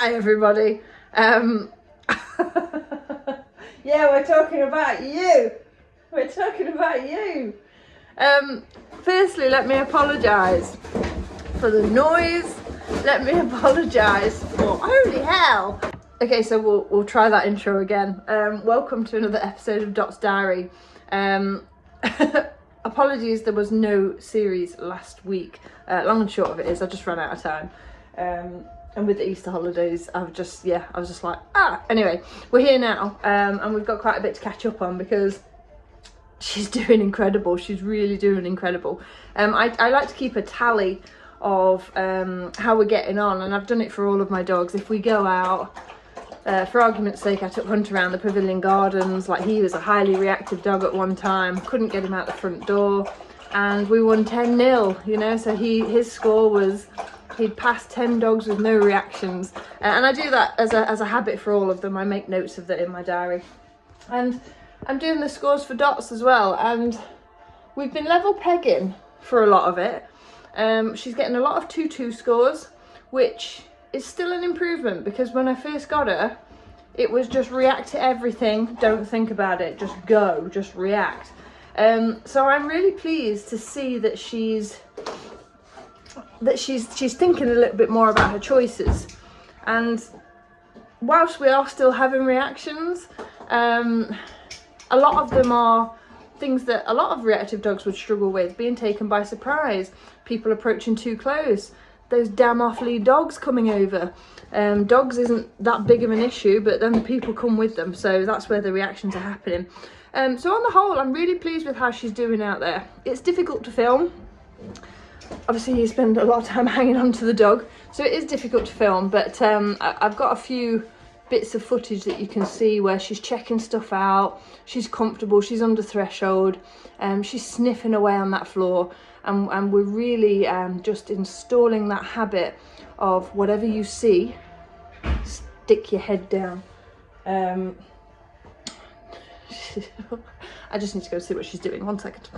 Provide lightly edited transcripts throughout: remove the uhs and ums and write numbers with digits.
Hi everybody. Yeah, we're talking about you. We're talking about you. Firstly, let me apologise for the noise. Let me apologise for, holy hell. Okay, so we'll try that intro again. Welcome to another episode of Dot's Diary. Apologies, there was no series last week. Long and short of it is, I just ran out of time. And with the Easter holidays, I was just like, Anyway, we're here now, and we've got quite a bit to catch up on because she's doing incredible. She's really doing incredible. I like to keep a tally of how we're getting on, and I've done it for all of my dogs. If we go out, for argument's sake, I took Hunt around the Pavilion Gardens. Like, he was a highly reactive dog at one time, couldn't get him out the front door, and we won 10-0, you know, so his score was, he'd passed 10 dogs with no reactions, and I do that as a habit for all of them. I make notes of that in my diary, and I'm doing the scores for Dots as well, and we've been level pegging for a lot of it. She's getting a lot of 2-2 scores, which is still an improvement, because when I first got her, it was just react to everything, don't think about it, just go, just react. So I'm really pleased to see that she's thinking a little bit more about her choices. And whilst we are still having reactions, a lot of them are things that a lot of reactive dogs would struggle with: being taken by surprise, people approaching too close, those damn off-lead dogs coming over. Dogs isn't that big of an issue, but then the people come with them, so that's where the reactions are happening. So on the whole, I'm really pleased with how she's doing out there. It's difficult to film. Obviously, you spend a lot of time hanging on to the dog, so it is difficult to film, but I've got a few bits of footage that you can see where she's checking stuff out, she's comfortable, she's under threshold, she's sniffing away on that floor, and we're really just installing that habit of whatever you see, stick your head down. I just need to go see what she's doing. 1 second.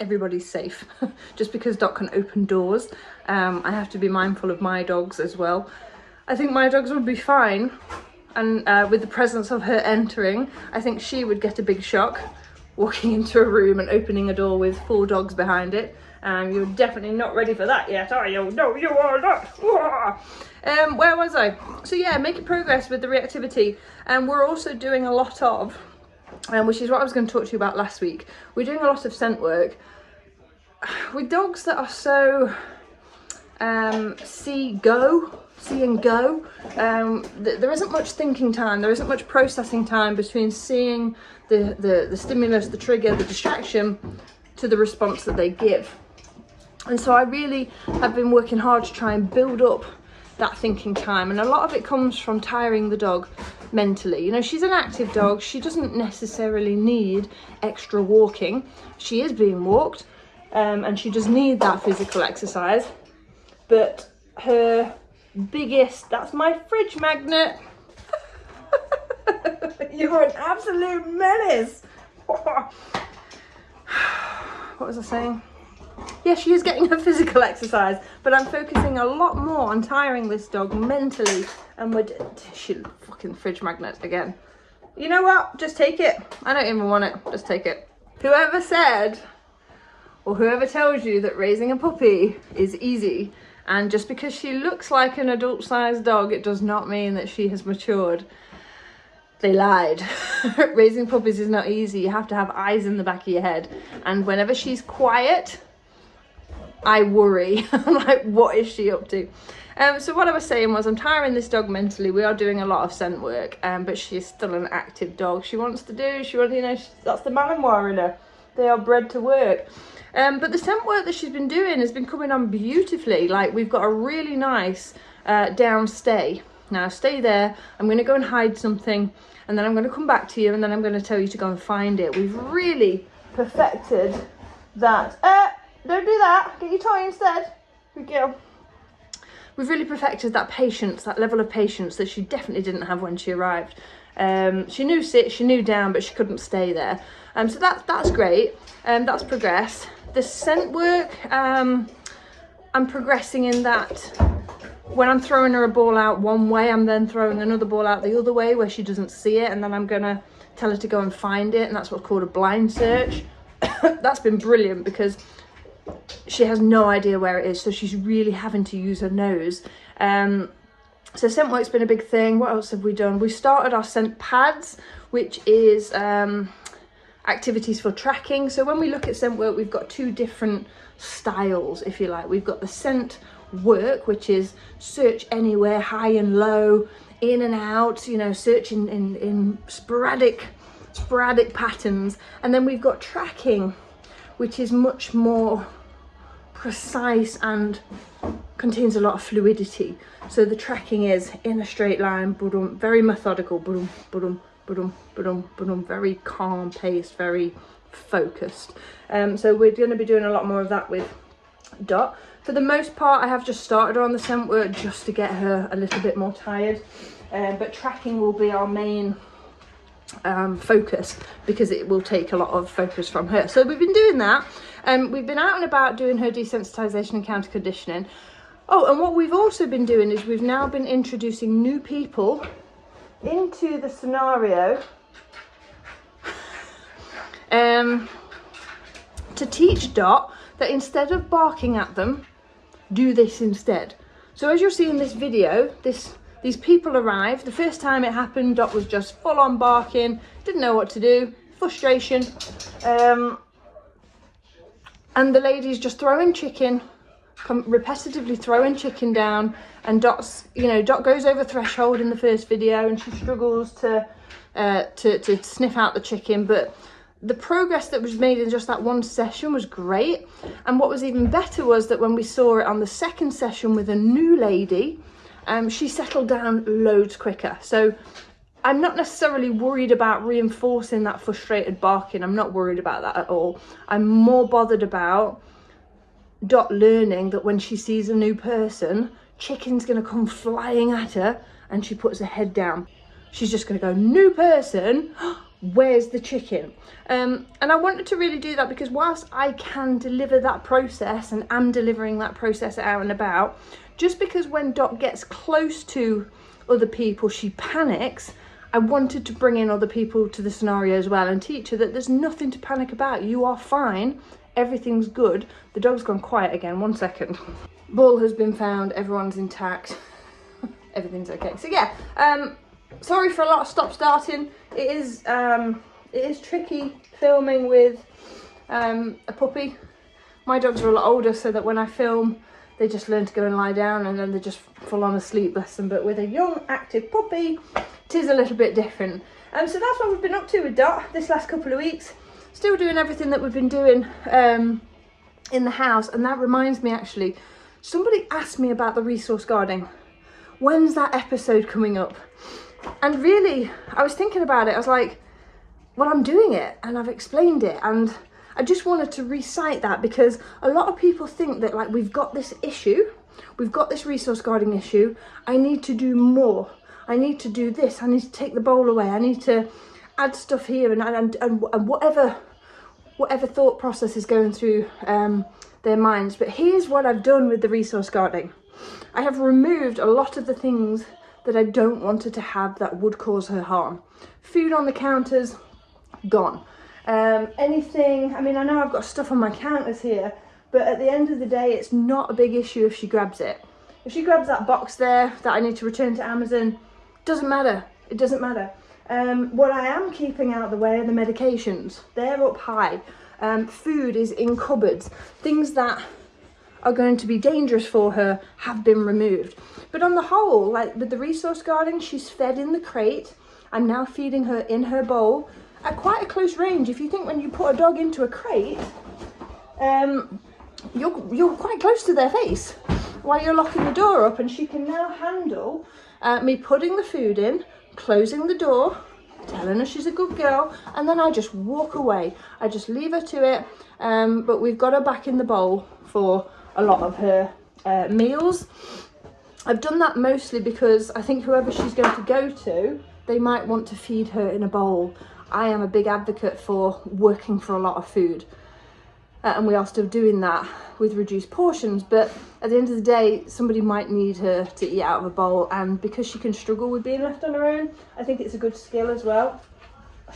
Everybody's safe. Just because Dot can open doors, I have to be mindful of my dogs as well. I think my dogs would be fine, and with the presence of her entering, I think she would get a big shock walking into a room and opening a door with 4 dogs behind it. You're definitely not ready for that yet, are you? No, you are not. Where was I? So yeah, making progress with the reactivity, and we're also doing a lot of, which is what I was going to talk to you about last week. We're doing a lot of scent work with dogs that are so see and go. There isn't much thinking time, there isn't much processing time between seeing the stimulus, the trigger, the distraction, to the response that they give. And so I really have been working hard to try and build up that thinking time, and a lot of it comes from tiring the dog mentally. You know, she's an active dog, she doesn't necessarily need extra walking. She is being walked, and she does need that physical exercise, but her biggest, that's my fridge magnet. You're an absolute menace. What was I saying? Yeah, she is getting her physical exercise, but I'm focusing a lot more on tiring this dog mentally, and she fucking fridge magnet again. You know what? Just take it. I don't even want it. Just take it. Whoever said, or whoever tells you that raising a puppy is easy, and just because she looks like an adult-sized dog, it does not mean that she has matured, they lied. Raising puppies is not easy. You have to have eyes in the back of your head, and whenever she's quiet, I worry. I'm like, what is she up to? So what I was saying was, I'm tiring this dog mentally. We are doing a lot of scent work, but she is still an active dog. She wants to do, you know, that's the Malinois in her. They are bred to work. But the scent work that she's been doing has been coming on beautifully. Like, we've got a really nice down stay. Now stay there, I'm going to go and hide something, and then I'm going to come back to you, and then I'm going to tell you to go and find it. We've really perfected that. Don't do that, get your toy instead. Good girl. We've really perfected that patience, that level of patience that she definitely didn't have when she arrived. She knew sit, she knew down, but she couldn't stay there. So that's great, that's progressed. The scent work, I'm progressing in that when I'm throwing her a ball out one way, I'm then throwing another ball out the other way where she doesn't see it, and then I'm gonna tell her to go and find it, and that's what's called a blind search. That's been brilliant because she has no idea where it is, so she's really having to use her nose. So scent work's been a big thing. What else have we done? We started our scent pads, which is activities for tracking. So when we look at scent work, we've got two different styles, if you like. We've got the scent work, which is search anywhere, high and low, in and out, you know, searching in sporadic patterns. And then we've got tracking, which is much more precise and contains a lot of fluidity. So the tracking is in a straight line, very methodical, very calm paced, very focused. So we're going to be doing a lot more of that with Dot. For the most part, I have just started her on the scent work just to get her a little bit more tired, but tracking will be our main focus because it will take a lot of focus from her. So we've been doing that. We've been out and about doing her desensitization and counter conditioning. Oh, and what we've also been doing is we've now been introducing new people into the scenario to teach Dot that instead of barking at them, do this instead. So as you'll see in this video, these people arrived. The first time it happened, Dot was just full on barking, didn't know what to do, frustration. And the lady's just throwing chicken, repetitively throwing chicken down, and Dot's, Dot goes over threshold in the first video and she struggles to sniff out the chicken, but the progress that was made in just that one session was great. And what was even better was that when we saw it on the second session with a new lady, she settled down loads quicker. So I'm not necessarily worried about reinforcing that frustrated barking. I'm not worried about that at all. I'm more bothered about Dot learning that when she sees a new person, chicken's going to come flying at her and she puts her head down. She's just going to go, new person, where's the chicken? And I wanted to really do that because whilst I can deliver that process and am delivering that process out and about, just because when Dot gets close to other people, she panics, I wanted to bring in other people to the scenario as well and teach her that there's nothing to panic about. You are fine. Everything's good. The dog's gone quiet again. 1 second. Ball has been found. Everyone's intact. Everything's okay. So yeah, sorry for a lot of stop-starting. It is tricky filming with a puppy. My dogs are a lot older, so that when I film, they just learn to go and lie down and then they're just full on asleep, bless them. But with a young, active puppy, it is a little bit different. So that's what we've been up to with Dot this last couple of weeks. Still doing everything that we've been doing in the house. And that reminds me, actually, somebody asked me about the resource guarding. When's that episode coming up? And really, I was thinking about it. I was like, well, I'm doing it and I've explained it. And I just wanted to recite that because a lot of people think that, like, we've got this issue, we've got this resource guarding issue, I need to do more. I need to do this. I need to take the bowl away. I need to add stuff here and whatever thought process is going through their minds. But here's what I've done with the resource guarding. I have removed a lot of the things that I don't want her to have that would cause her harm. Food on the counters, gone. Anything, I mean, I know I've got stuff on my counters here, but at the end of the day, it's not a big issue if she grabs it. If she grabs that box there that I need to return to Amazon, doesn't matter. It doesn't matter. What I am keeping out of the way are the medications. They're up high. Food is in cupboards. Things that are going to be dangerous for her have been removed. But on the whole, like with the resource guarding, she's fed in the crate. I'm now feeding her in her bowl at quite a close range. If you think when you put a dog into a crate, you're quite close to their face while you're locking the door up, and she can now handle me putting the food in, closing the door, telling her she's a good girl, and then I just walk away. I just leave her to it, but we've got her back in the bowl for a lot of her meals. I've done that mostly because I think whoever she's going to go to, they might want to feed her in a bowl. I am a big advocate for working for a lot of food. and we are still doing that with reduced portions, but at the end of the day somebody might need her to eat out of a bowl, and because she can struggle with being left on her own, I think it's a good skill as well.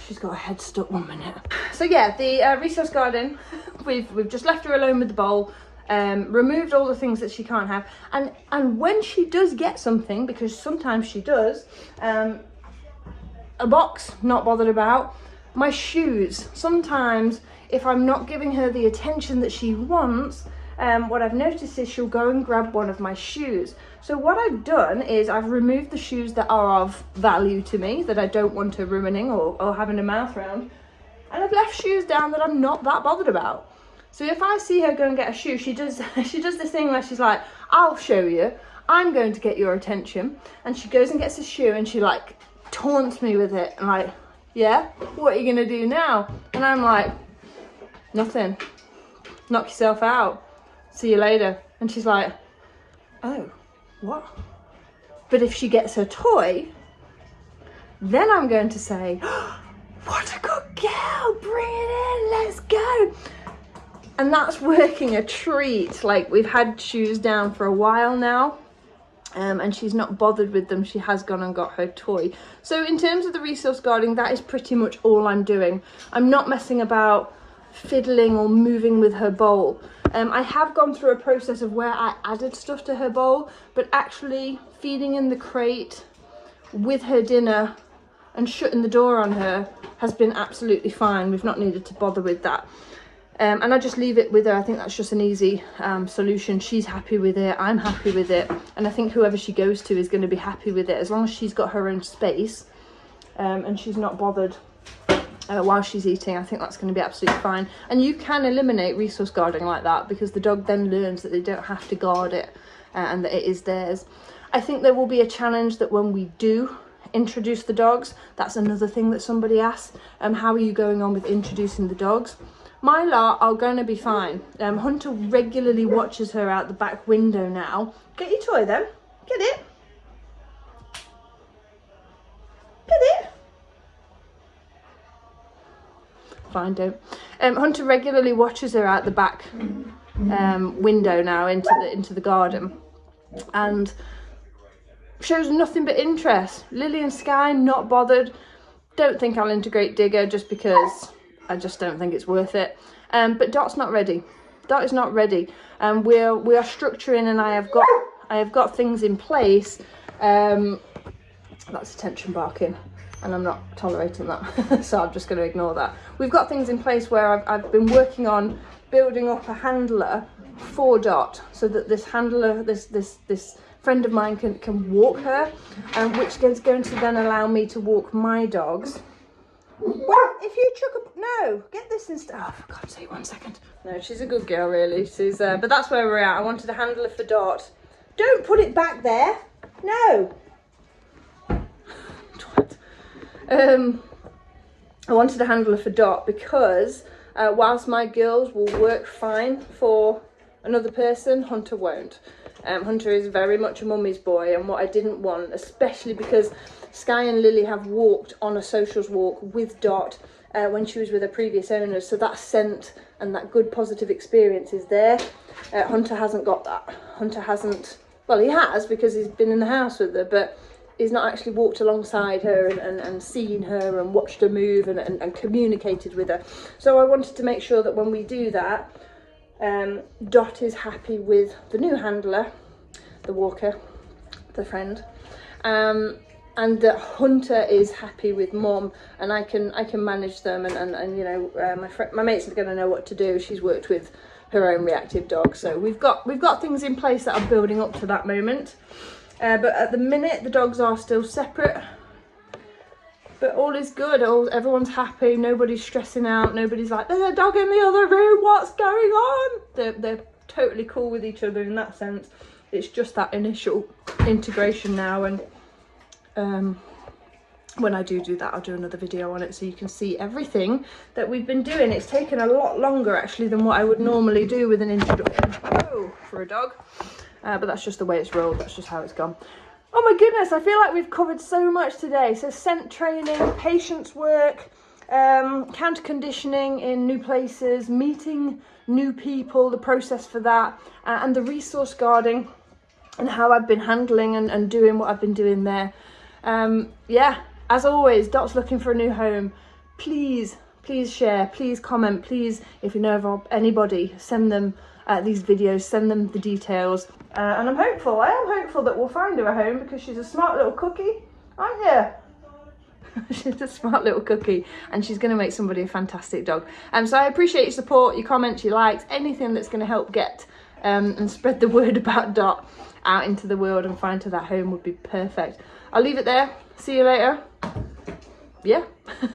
She's got her head stuck 1 minute. So yeah, the resource garden, we've just left her alone with the bowl, removed all the things that she can't have, and when she does get something, because sometimes she does, a box, not bothered about. My shoes, sometimes if I'm not giving her the attention that she wants, what I've noticed is she'll go and grab one of my shoes. So what I've done is I've removed the shoes that are of value to me, that I don't want her ruining or having a mouth round, and I've left shoes down that I'm not that bothered about. So if I see her go and get a shoe, she does this thing where she's like, I'll show you, I'm going to get your attention, and she goes and gets a shoe and she like taunts me with it, and like, yeah, what are you gonna do now? And I'm like, nothing, knock yourself out, see you later. And she's like, oh, what? But if she gets her toy, then I'm going to say, oh, what a good girl, bring it in, let's go. And that's working a treat. Like, we've had shoes down for a while now, and she's not bothered with them. She has gone and got her toy. So in terms of the resource guarding, that is pretty much all I'm doing. I'm not messing about fiddling or moving with her bowl. I have gone through a process of where I added stuff to her bowl, but actually feeding in the crate with her dinner and shutting the door on her has been absolutely fine. We've not needed to bother with that. And I just leave it with her. I think that's just an easy solution. She's happy with it, I'm happy with it, and I think whoever she goes to is going to be happy with it, as long as she's got her own space and she's not bothered while she's eating. I think that's going to be absolutely fine. And you can eliminate resource guarding like that, because the dog then learns that they don't have to guard it and that it is theirs. I think there will be a challenge that when we do introduce the dogs, that's another thing that somebody asks, how are you going on with introducing the dogs? My lot are going to be fine. Hunter regularly watches her out the back window now. Get your toy then. Get it. Get it. Fine, don't. Hunter regularly watches her out the back window now into the garden, and shows nothing but interest. Lily and Sky not bothered. Don't think I'll integrate Digger just because I just don't think it's worth it. But Dot's not ready. Dot is not ready. We are structuring, and I have got things in place. That's attention barking, and I'm not tolerating that. So I'm just going to ignore that. We've got things in place where I've been working on building up a handler for Dot, so that this handler, this friend of mine can walk her, which is going to then allow me to walk my dogs. Well, if you chuck a... No, get this instead. Oh, for God's sake, 1 second. No, she's a good girl, really. She's, but that's where we're at. I wanted a handler for Dot. Don't put it back there. No. I wanted a handler for Dot because whilst my girls will work fine for another person, Hunter won't. Hunter is very much a mummy's boy, and what I didn't want, especially because Sky and Lily have walked on a socials walk with Dot when she was with her previous owners, so that scent and that good positive experience is there. Hunter hasn't got that. Hunter hasn't, well, he has because he's been in the house with her, but he's not actually walked alongside her and seen her and watched her move and communicated with her. So I wanted to make sure that when we do that, Dot is happy with the new handler, the walker, the friend, and that Hunter is happy with Mum, and I can manage them, and you know, my mate's going to know what to do. She's worked with her own reactive dog, so we've got things in place that are building up to that moment. But at the minute the dogs are still separate. But all is good, everyone's happy, nobody's stressing out, nobody's like, there's a dog in the other room, what's going on? They're totally cool with each other in that sense. It's just that initial integration now, and when I do that, I'll do another video on it so you can see everything that we've been doing. It's taken a lot longer actually than what I would normally do with an introduction for a dog, but that's just the way it's rolled, that's just how it's gone. Oh my goodness, I feel like we've covered so much today. So scent training, patience work, counter conditioning in new places, meeting new people, the process for that, and the resource guarding and how I've been handling and doing what I've been doing there. Yeah, as always, Dot's looking for a new home. Please share, please comment, please, if you know of anybody, send them these videos, send them the details. And I am hopeful that we'll find her a home, because she's a smart little cookie, aren't you? She's a smart little cookie, and she's going to make somebody a fantastic dog. So I appreciate your support, your comments, your likes, anything that's going to help get and spread the word about Dot out into the world and find her that home would be perfect. I'll leave it there. See you later. Yeah.